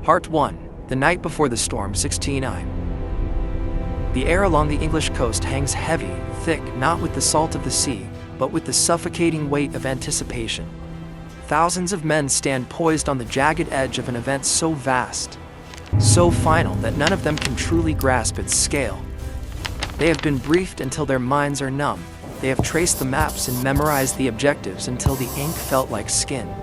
Part 1. The night before the storm, 69. The air along the English coast hangs heavy, thick, not with the salt of the sea, but with the suffocating weight of anticipation. Thousands of men stand poised on the jagged edge of an event so vast, so final that none of them can truly grasp its scale. They have been briefed until their minds are numb. They have traced the maps and memorized the objectives until the ink felt like skin.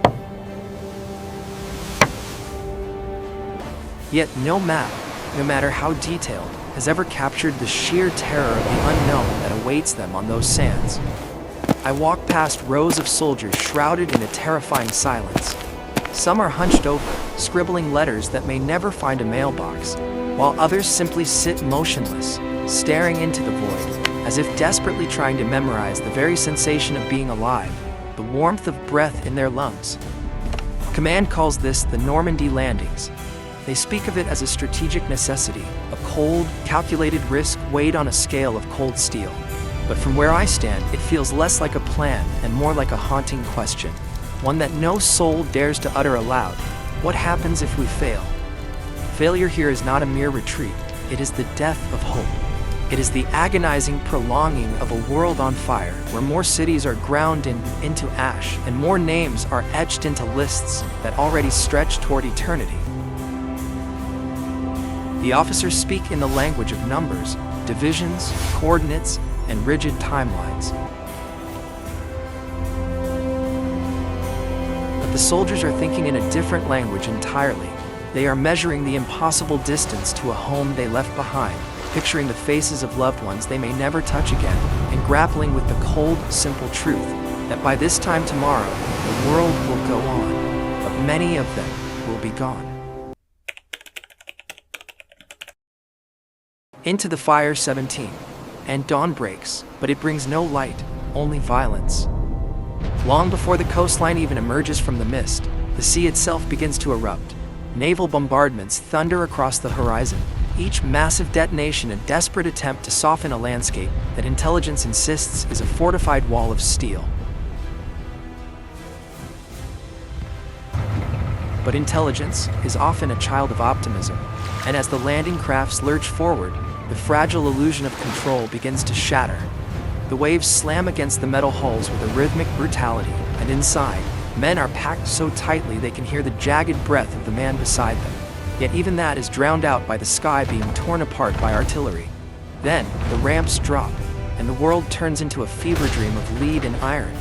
Yet no map, no matter how detailed, has ever captured the sheer terror of the unknown that awaits them on those sands. I walk past rows of soldiers shrouded in a terrifying silence. Some are hunched over, scribbling letters that may never find a mailbox, while others simply sit motionless, staring into the void, as if desperately trying to memorize the very sensation of being alive, the warmth of breath in their lungs. Command calls this the Normandy landings. They speak of it as a strategic necessity, a cold, calculated risk weighed on a scale of cold steel. But from where I stand, it feels less like a plan and more like a haunting question, one that no soul dares to utter aloud. What happens if we fail? Failure here is not a mere retreat. It is the death of hope. It is the agonizing prolonging of a world on fire, where more cities are ground into ash and more names are etched into lists that already stretch toward eternity. The officers speak in the language of numbers, divisions, coordinates, and rigid timelines. But the soldiers are thinking in a different language entirely. They are measuring the impossible distance to a home they left behind, picturing the faces of loved ones they may never touch again, and grappling with the cold, simple truth that by this time tomorrow, the world will go on, but many of them will be gone. Into the fire, 17. And dawn breaks, but it brings no light, only violence. Long before the coastline even emerges from the mist, the sea itself begins to erupt. Naval bombardments thunder across the horizon, each massive detonation a desperate attempt to soften a landscape that intelligence insists is a fortified wall of steel. But intelligence is often a child of optimism, and as the landing crafts lurch forward, the fragile illusion of control begins to shatter. The waves slam against the metal hulls with a rhythmic brutality, and inside, men are packed so tightly they can hear the jagged breath of the man beside them. Yet even that is drowned out by the sky being torn apart by artillery. Then, the ramps drop, and the world turns into a fever dream of lead and iron.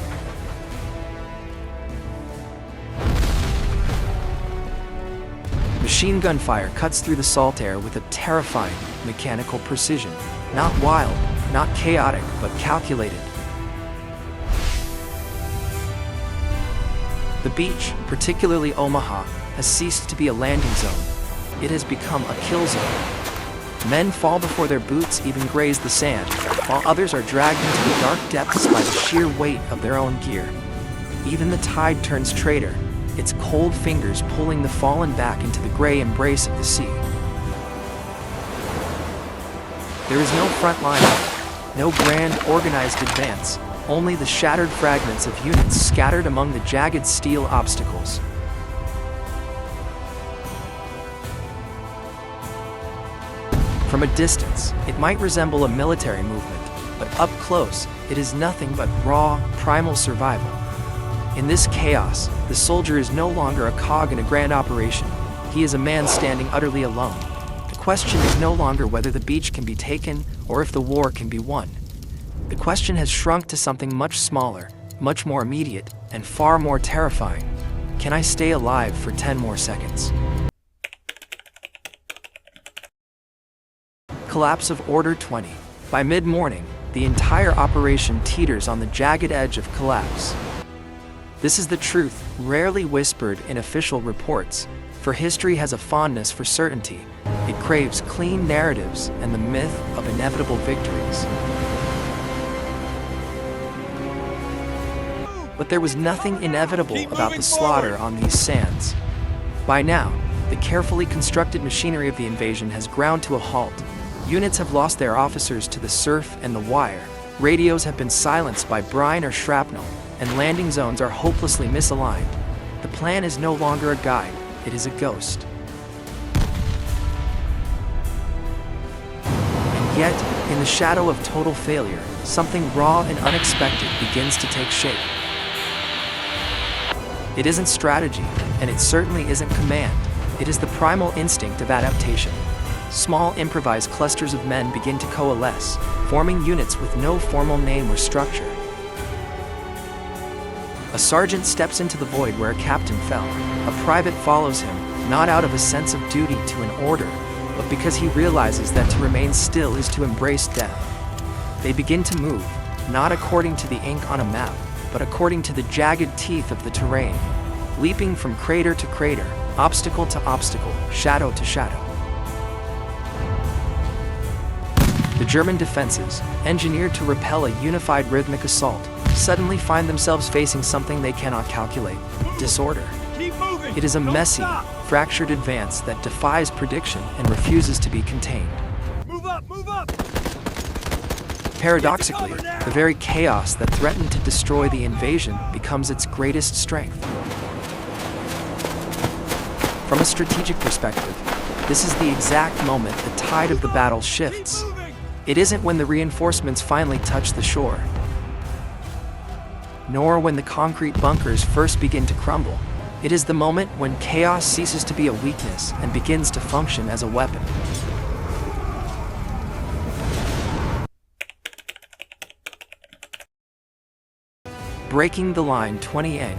Machine gun fire cuts through the salt air with a terrifying, mechanical precision. Not wild, not chaotic, but calculated. The beach, particularly Omaha, has ceased to be a landing zone. It has become a kill zone. Men fall before their boots even graze the sand, while others are dragged into the dark depths by the sheer weight of their own gear. Even the tide turns traitor, its cold fingers pulling the fallen back into the gray embrace of the sea. There is no front line, no grand, organized advance, only the shattered fragments of units scattered among the jagged steel obstacles. From a distance, it might resemble a military movement, but up close, it is nothing but raw, primal survival. In this chaos, the soldier is no longer a cog in a grand operation. He is a man standing utterly alone. The question is no longer whether the beach can be taken or if the war can be won. The question has shrunk to something much smaller, much more immediate, and far more terrifying. Can I stay alive for 10 more seconds? Collapse of Order 20. By mid-morning, the entire operation teeters on the jagged edge of collapse. This is the truth, rarely whispered in official reports, for history has a fondness for certainty. It craves clean narratives and the myth of inevitable victories. But there was nothing inevitable about the slaughter on these sands. By now, the carefully constructed machinery of the invasion has ground to a halt. Units have lost their officers to the surf and the wire. Radios have been silenced by brine or shrapnel, and landing zones are hopelessly misaligned. The plan is no longer a guide, it is a ghost. Yet, in the shadow of total failure, something raw and unexpected begins to take shape. It isn't strategy, and it certainly isn't command. It is the primal instinct of adaptation. Small improvised clusters of men begin to coalesce, forming units with no formal name or structure. A sergeant steps into the void where a captain fell. A private follows him, not out of a sense of duty to an order, but because he realizes that to remain still is to embrace death. They begin to move, not according to the ink on a map, but according to the jagged teeth of the terrain, leaping from crater to crater, obstacle to obstacle, shadow to shadow. The German defenses, engineered to repel a unified rhythmic assault, suddenly find themselves facing something they cannot calculate: disorder. It is a messy, fractured advance that defies prediction and refuses to be contained. Move up, move up! Paradoxically, the very chaos that threatened to destroy the invasion becomes its greatest strength. From a strategic perspective, this is the exact moment the tide of the battle shifts. It isn't when the reinforcements finally touch the shore, nor when the concrete bunkers first begin to crumble. It is the moment when chaos ceases to be a weakness and begins to function as a weapon. Breaking the line 28.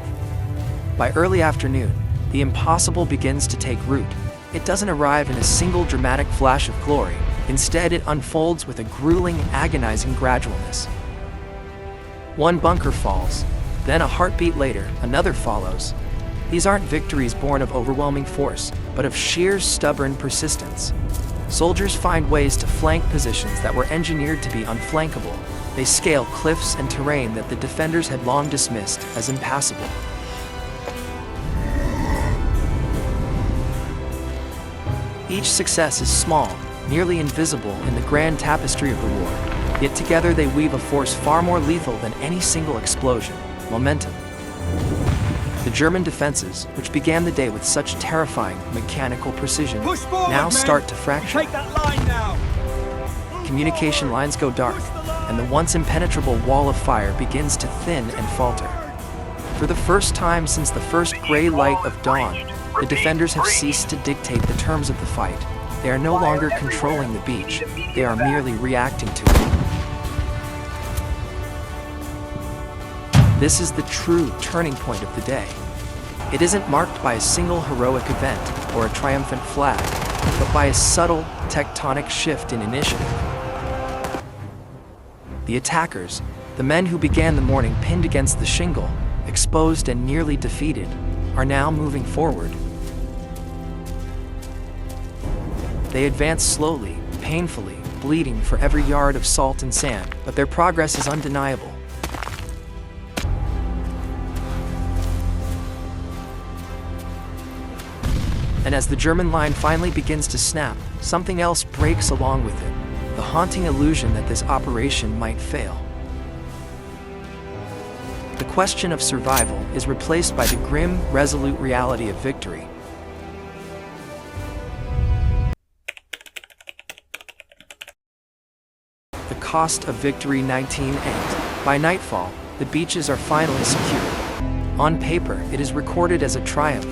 By early afternoon, the impossible begins to take root. It doesn't arrive in a single dramatic flash of glory. Instead, it unfolds with a grueling, agonizing gradualness. One bunker falls, then a heartbeat later, another follows. These aren't victories born of overwhelming force, but of sheer, stubborn persistence. Soldiers find ways to flank positions that were engineered to be unflankable. They scale cliffs and terrain that the defenders had long dismissed as impassable. Each success is small, nearly invisible in the grand tapestry of the war, yet together they weave a force far more lethal than any single explosion: momentum. The German defenses, which began the day with such terrifying mechanical precision, now start to fracture. Take that line now! Communication lines go dark, and the once impenetrable wall of fire begins to thin and falter. For the first time since the first gray light of dawn, the defenders have ceased to dictate the terms of the fight. They are no longer controlling the beach, they are merely reacting to it. This is the true turning point of the day. It isn't marked by a single heroic event or a triumphant flag, but by a subtle, tectonic shift in initiative. The attackers, the men who began the morning pinned against the shingle, exposed and nearly defeated, are now moving forward. They advance slowly, painfully, bleeding for every yard of salt and sand, but their progress is undeniable. And as the German line finally begins to snap, something else breaks along with it: the haunting illusion that this operation might fail. The question of survival is replaced by the grim, resolute reality of victory. The cost of victory 19-8. By nightfall, the beaches are finally secured. On paper, it is recorded as a triumph,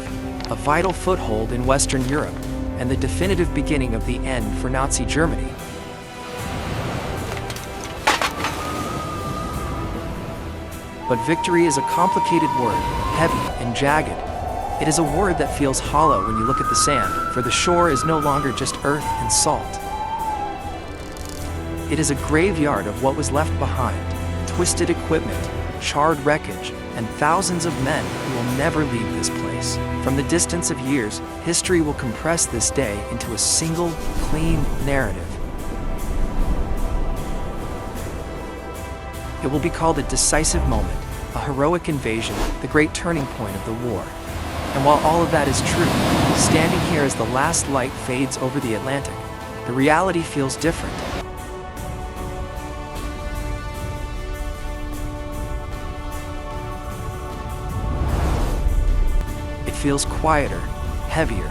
a vital foothold in Western Europe, and the definitive beginning of the end for Nazi Germany. But victory is a complicated word, heavy and jagged. It is a word that feels hollow when you look at the sand, for the shore is no longer just earth and salt. It is a graveyard of what was left behind: twisted equipment, charred wreckage, and thousands of men who will never leave this place. From the distance of years, history will compress this day into a single, clean narrative. It will be called a decisive moment, a heroic invasion, the great turning point of the war. And while all of that is true, standing here as the last light fades over the Atlantic, the reality feels different. It feels quieter, heavier,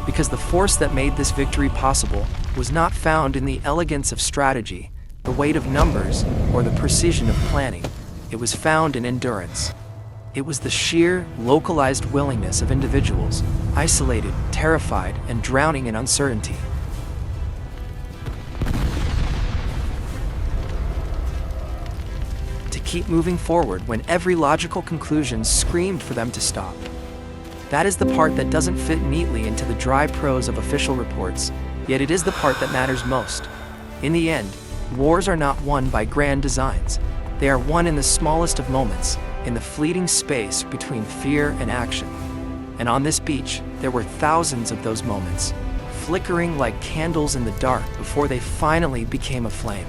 because the force that made this victory possible was not found in the elegance of strategy, the weight of numbers, or the precision of planning. It was found in endurance. It was the sheer, localized willingness of individuals, isolated, terrified, and drowning in uncertainty. To keep moving forward when every logical conclusion screamed for them to stop. That is the part that doesn't fit neatly into the dry prose of official reports, yet it is the part that matters most. In the end, wars are not won by grand designs. They are won in the smallest of moments, in the fleeting space between fear and action. And on this beach, there were thousands of those moments, flickering like candles in the dark before they finally became a flame.